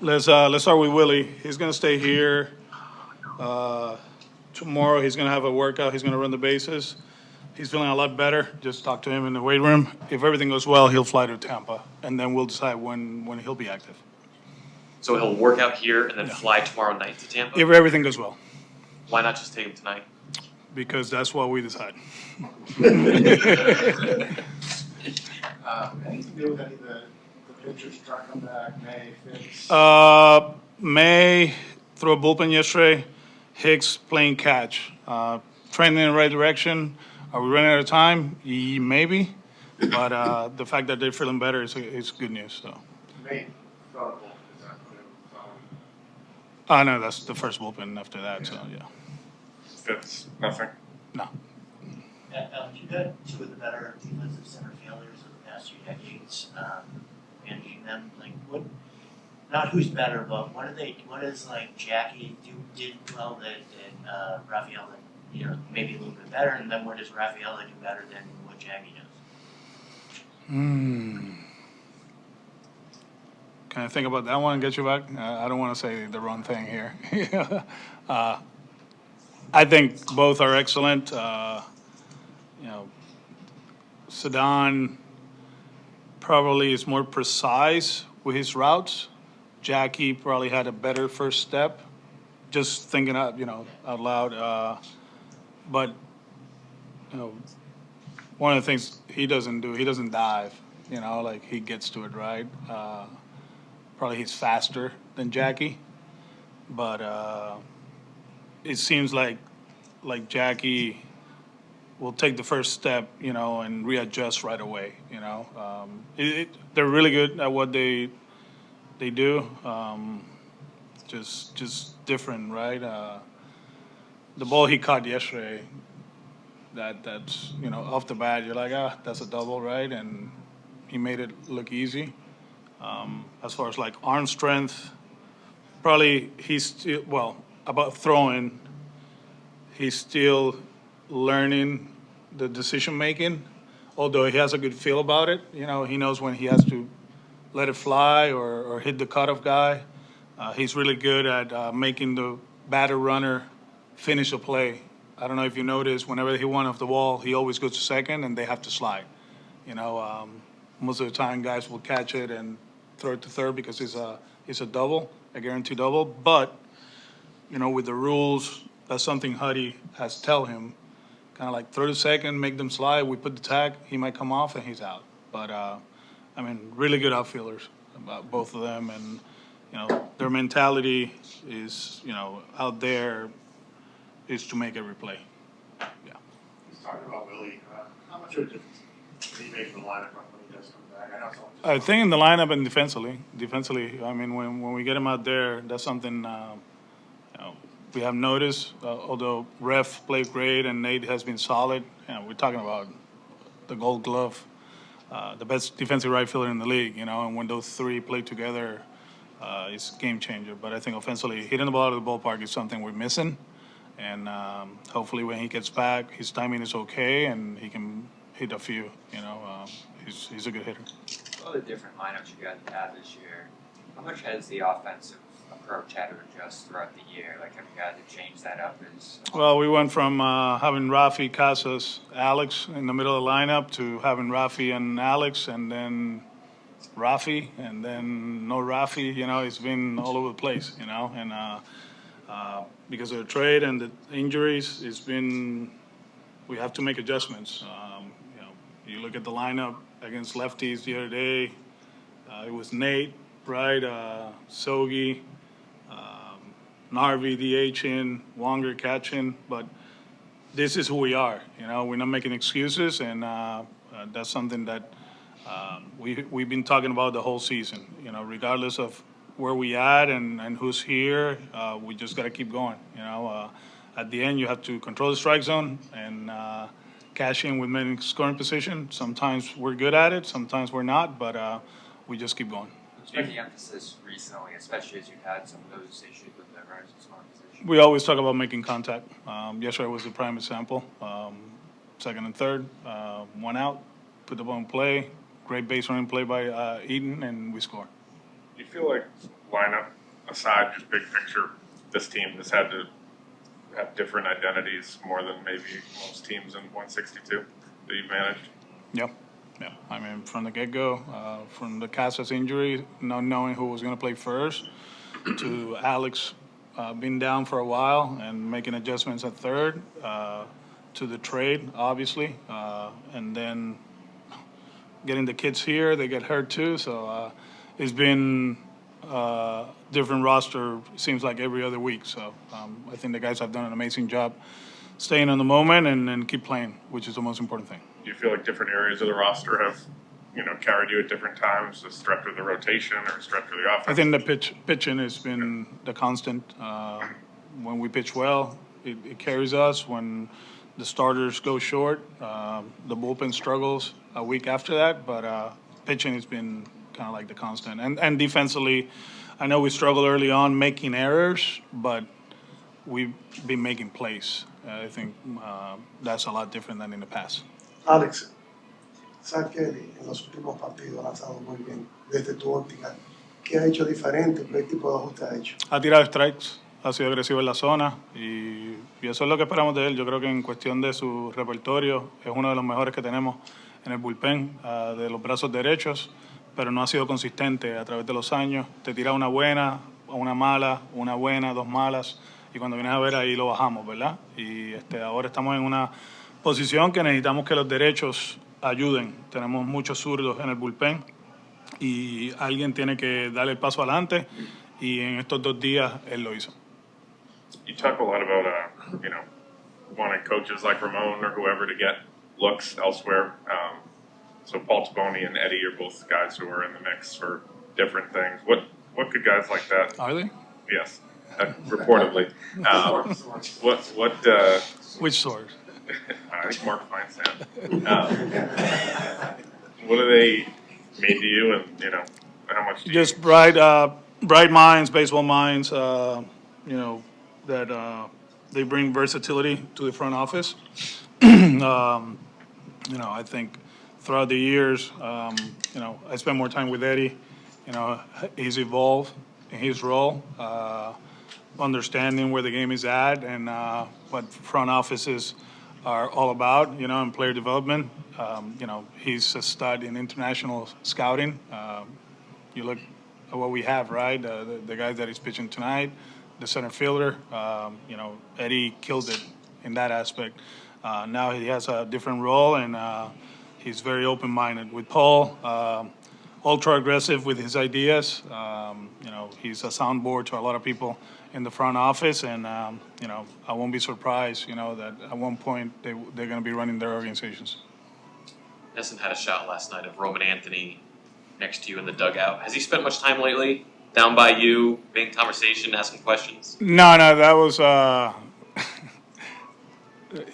Let's start with Willie. He's gonna stay here. Uh, Tomorrow he's gonna have a workout. He's gonna run the bases. He's feeling a lot better. Just talk to him in the weight room. If everything goes well, he'll fly to Tampa, and then we'll decide when he'll be active. So he'll work out here and then Yeah. fly tomorrow night to Tampa? If everything goes well, Why not just take him tonight? because that's what we decide. Anything to do with any of the pitchers trying to come back, May, Fitz? May threw a bullpen yesterday. Hicks playing catch. Trending in the right direction. Are we running out of time? Maybe. But the fact that they're feeling better is good news. So. May felt is that put him No, that's the first bullpen after that. So yeah. Fitz, nothing. No. You've had two of the better defensive center fielders of the past few decades, managing them. Like, what? Not who's better, but what does like Jackie did well that Rafaela, maybe a little bit better, and then what does Rafaela do better than what Jackie does? Can I think about that one and get you back? I don't want to say the wrong thing here. I think both are excellent. Ceddanne probably is more precise with his routes. Jackie probably had a better first step. Just thinking out loud. But one of the things he doesn't do, he doesn't dive. Like he gets to it right. Probably he's faster than Jackie, but it seems like Jackie will take the first step, and readjust right away. They're really good at what they do. Just different, right? The ball he caught yesterday, that's off the bat, you're like, that's a double, right? And he made it look easy. As far as like arm strength, probably he's still, about throwing, he's still learning the decision making. Although he has a good feel about it, he knows when he has to let it fly or hit the cutoff guy. He's really good at making the batter runner finish a play. I don't know if you noticed, whenever he went off the wall, he always goes to second and they have to slide. Most of the time guys will catch it and throw it to third because it's a double, a guaranteed double. But, with the rules, that's something Huddy has to tell him. Kind of like throw to second, make them slide. We put the tag, he might come off and he's out. But, really good outfielders, both of them. And, their mentality is, out there is to make every play. Yeah. He's talking about Willie. How much of a difference did he make in the lineup when he does come back? I know it's all just I think in the lineup and defensively, when we get him out there, that's something we have noticed. Although Ref played great and Nate has been solid, we're talking about the Gold Glove, the best defensive right fielder in the league. And when those three play together, it's a game changer. But I think offensively, hitting the ball out of the ballpark is something we're missing. And hopefully, when he gets back, his timing is okay and he can hit a few. He's a good hitter. All the different lineups you guys have had this year, how much has the offensive approach had to adjust throughout the year? Like, have you guys to change that up? Well, we went from having Rafi, Casas, Alex in the middle of the lineup to having Rafi and Alex, and then Rafi, and then no Rafi. It's been all over the place. And because of the trade and the injuries, we have to make adjustments. You look at the lineup against lefties the other day. It was Nate, right? Sogi, Narvi DHing, Wonger catching. But this is who we are. We're not making excuses, and that's something that we've been talking about the whole season. Regardless of where we at and who's here, we just got to keep going. At the end, you have to control the strike zone and cash in with men in scoring position. Sometimes we're good at it, sometimes we're not, but we just keep going. What's been the emphasis recently, especially as you've had some of those issues with the runners in scoring position? We always talk about making contact. Yesterday was the prime example. Second and third, one out, put the ball in play. Great base running play by Eden, and we score. You feel like lineup aside, just big picture, this team has had to have different identities more than maybe most teams in 162 that you've managed? Yep. Yeah. I mean, from the get-go, from the Casas injury, not knowing who was going to play first, to Alex being down for a while and making adjustments at third, to the trade, obviously, and then getting the kids here, they get hurt too. So it's been different roster, seems like every other week. So I think the guys have done an amazing job staying on the moment and keep playing, which is the most important thing. Do you feel like different areas of the roster have, carried you at different times, the structure of the rotation or structure of the offense? I think the pitching has been the constant. When we pitch well, it carries us. When the starters go short, the bullpen struggles a week after that. But pitching has been kind of like the constant. And defensively, I know we struggled early on making errors, but we've been making plays. I think that's a lot different than in the past. Alex, Zach Kelly en los últimos partidos ha lanzado muy bien desde tu óptica. ¿Qué ha hecho diferente? ¿Qué tipo de ajuste ha hecho? Ha tirado strikes, ha sido agresivo en la zona y eso es lo que esperamos de él. Yo creo que en cuestión de su repertorio es uno de los mejores que tenemos en el bullpen, de los brazos derechos, pero no ha sido consistente a través de los años. Te tira una buena, una mala, una buena, dos malas y cuando vienes a ver ahí lo bajamos, ¿verdad? Y ahora estamos en una posición que necesitamos que los derechos ayuden. Tenemos muchos zurdos en el bullpen y alguien tiene que darle el paso adelante y en estos 2 días él lo hizo. You talk a lot about, wanting coaches like Ramon or whoever to get looks elsewhere. So Paul Taboni and Eddie are both guys who are in the mix for different things. What could guys like that? Are they? Yes, reportedly. Which source? I think Mark Feinsand. What do they mean to you, and how much? Do Just bright minds, baseball minds. That they bring versatility to the front office. I think throughout the years, I spent more time with Eddie. He's evolved in his role, understanding where the game is at and what front offices are all about, and player development. He's a stud in international scouting. You look at what we have, right? The guy that is pitching tonight, the center fielder, Eddie killed it in that aspect. Now he has a different role, and he's very open-minded. With Paul, ultra-aggressive with his ideas. He's a soundboard to a lot of people in the front office, and I won't be surprised, that at one point they're going to be running their organizations. Nesson had a shot last night of Roman Anthony next to you in the dugout. Has he spent much time lately down by you, making conversation, asking questions? No, that was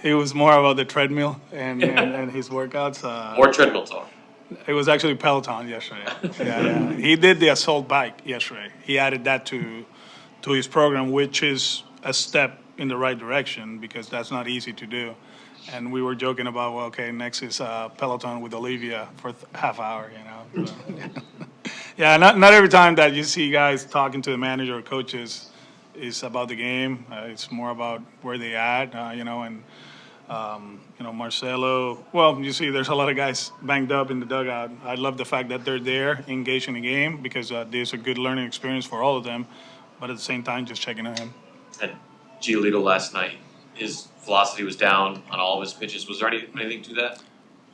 it was more about the treadmill and his workouts. More treadmill talk. It was actually Peloton yesterday. Yeah. He did the assault bike yesterday. He added that to his program, which is a step in the right direction because that's not easy to do. And we were joking about, well, okay, next is Peloton with Olivia for half hour, So. Yeah, not every time that you see guys talking to the manager or coaches is about the game. It's more about where they at, and Marcelo. Well, you see, there's a lot of guys banged up in the dugout. I love the fact that they're there, engaged in the game, because there's a good learning experience for all of them. But at the same time, just checking on him. And Giolito last night, his velocity was down on all of his pitches. Was there anything to that?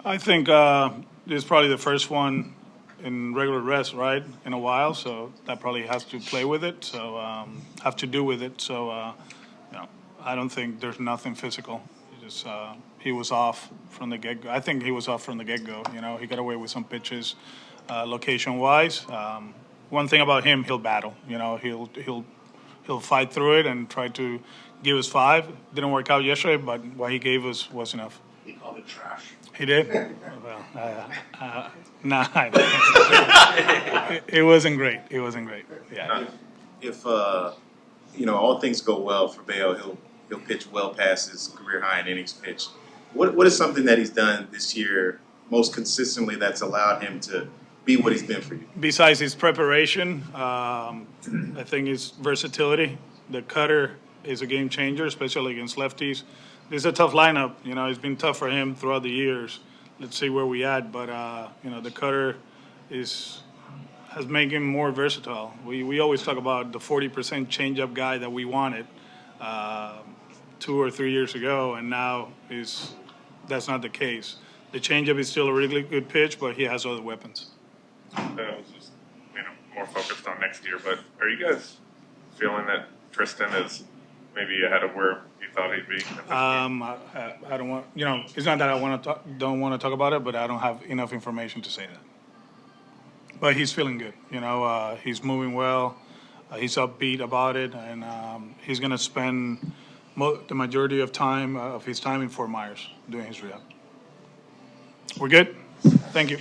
I think this is probably the first one in regular rest, right, in a while. So that probably has to play with it. So have to do with it. So I don't think there's nothing physical. He was off from the get-go. I think he was off from the get-go. He got away with some pitches, location-wise. One thing about him, he'll battle. He'll fight through it and try to give us 5. Didn't work out yesterday, but what he gave us was enough. He called it trash. He did? Well, nah. It wasn't great. It wasn't great. Yeah. If all things go well for Bale, he'll pitch well past his career high in innings pitched. What is something that he's done this year most consistently that's allowed him to be what he's been for you? Besides his preparation, I think his versatility. The cutter is a game changer, especially against lefties. This is a tough lineup. You know, it's been tough for him throughout the years. Let's see where we at, but you know, the cutter has made him more versatile. We always talk about the 40% changeup guy that we wanted 2 or 3 years ago, and now that's not the case. The changeup is still a really good pitch, but he has other weapons. I was just, more focused on next year. But are you guys feeling that Tristan is maybe ahead of where you thought he'd be? At this point? I don't want, it's not that I don't want to talk about it, but I don't have enough information to say that. But he's feeling good. He's moving well. He's upbeat about it, and he's going to spend the majority of his time in Fort Myers doing his rehab. We're good. Thank you.